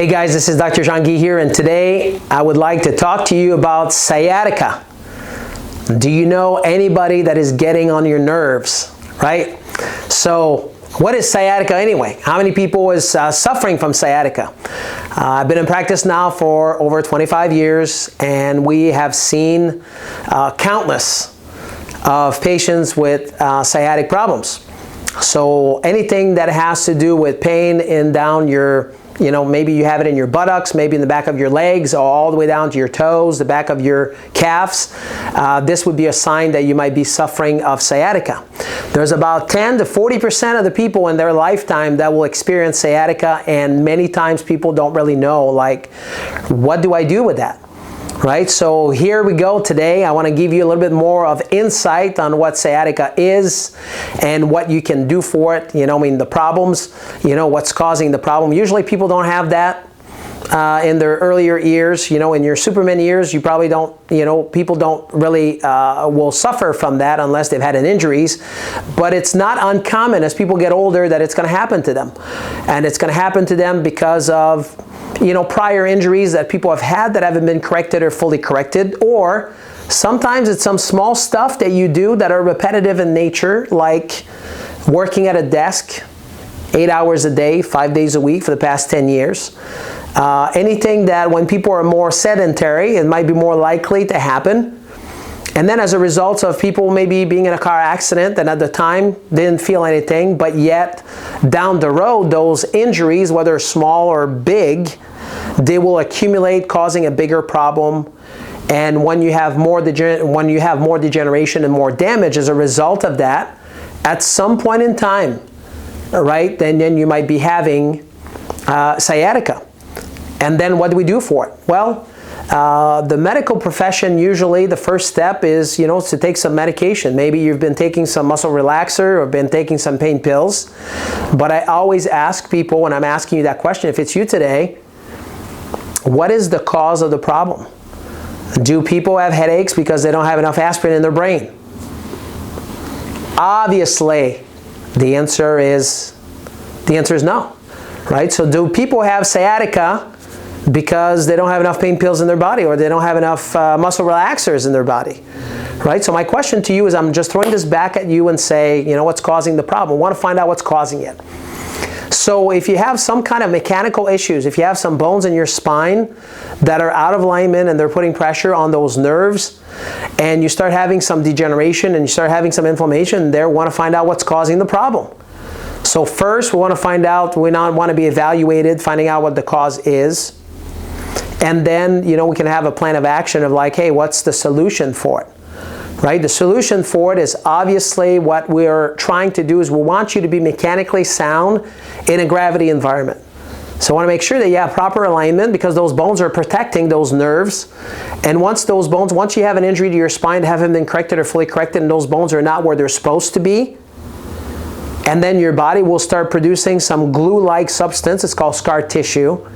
Hey guys, this is Dr. Jean-Guy here, and today I would like to talk to you about sciatica. Do you know anybody that is getting on your nerves, right? So what is sciatica anyway? How many people is suffering from sciatica? I've been in practice now for over 25 years, and we have seen countless of patients with sciatic problems. So anything that has to do with pain in down your, maybe you have it in your buttocks, maybe in the back of your legs, or all the way down to your toes, the back of your calves, this would be a sign that you might be suffering of sciatica. There's about 10 to 40% of the people in their lifetime that will experience sciatica, and many times people don't really know, like, what do I do with that? Right, so here we go today. I want to give you a little bit more of insight on what sciatica is and what you can do for it. The problems, what's causing the problem. Usually people don't have that in their earlier years. In your Superman years, you probably don't, people don't really will suffer from that unless they've had an injuries. But it's not uncommon as people get older that it's going to happen to them. And it's going to happen to them because of prior injuries that people have had that haven't been corrected or fully corrected, or sometimes it's some small stuff that you do that are repetitive in nature, like working at a desk 8 hours a day, 5 days a week for the past 10 years. Anything that when people are more sedentary, it might be more likely to happen. And then as a result of people maybe being in a car accident and at the time didn't feel anything, but yet down the road, those injuries, whether small or big, they will accumulate, causing a bigger problem. And when you have more degeneration and more damage as a result of that, at some point in time, right, then you might be having sciatica. And then what do we do for it? Well, the medical profession, usually the first step is, to take some medication. Maybe you've been taking some muscle relaxer or been taking some pain pills. But I always ask people when I'm asking you that question, if it's you today, what is the cause of the problem? Do people have headaches because they don't have enough aspirin in their brain? Obviously, the answer is no, right? So do people have sciatica because they don't have enough pain pills in their body, or they don't have enough muscle relaxers in their body, right? So my question to you is, I'm just throwing this back at you and say, what's causing the problem? I want to find out what's causing it. So if you have some kind of mechanical issues, if you have some bones in your spine that are out of alignment and they're putting pressure on those nerves, and you start having some degeneration and you start having some inflammation there, we want to find out what's causing the problem. So first, we want to find out, we want to be evaluated, finding out what the cause is. And then, we can have a plan of action of like, hey, what's the solution for it? Right? The solution for it is obviously what we're trying to do is we want you to be mechanically sound in a gravity environment. So I want to make sure that you have proper alignment, because those bones are protecting those nerves. And once you have an injury to your spine, haven't been corrected or fully corrected, and those bones are not where they're supposed to be, and then your body will start producing some glue-like substance. It's called scar tissue.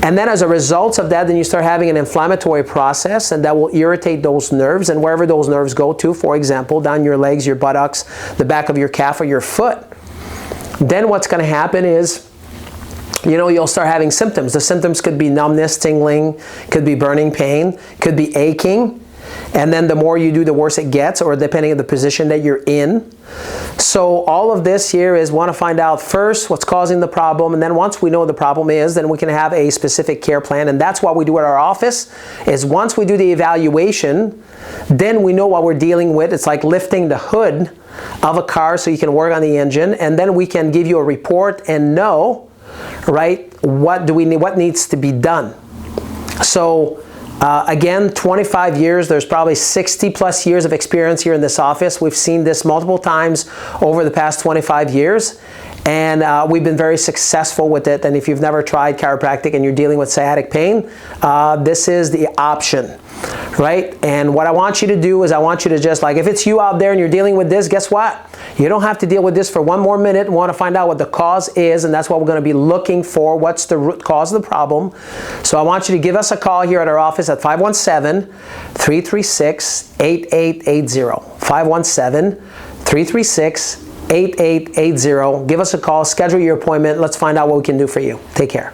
And then as a result of that, then you start having an inflammatory process, and that will irritate those nerves. And wherever those nerves go to, for example, down your legs, your buttocks, the back of your calf, or your foot, then what's going to happen is, you'll start having symptoms. The symptoms could be numbness, tingling, could be burning pain, could be aching. And then the more you do, the worse it gets, or depending on the position that you're in. So all of this here is want to find out first what's causing the problem, and then once we know what the problem is, then we can have a specific care plan. And that's what we do at our office, is once we do the evaluation, then we know what we're dealing with. It's like lifting the hood of a car so you can work on the engine, and then we can give you a report and know, right, what needs to be done. So again, 25 years, there's probably 60 plus years of experience here in this office. We've seen this multiple times over the past 25 years, and we've been very successful with it. And if you've never tried chiropractic and you're dealing with sciatic pain, this is the option, right? And what I want you to do is I want you to just, like, if it's you out there and you're dealing with this, guess what? You don't have to deal with this for one more minute. We want to find out what the cause is, and that's what we're going to be looking for. What's the root cause of the problem? So I want you to give us a call here at our office at 517-336-8880. 517-336-8880. Give us a call, schedule your appointment. Let's find out what we can do for you. Take care.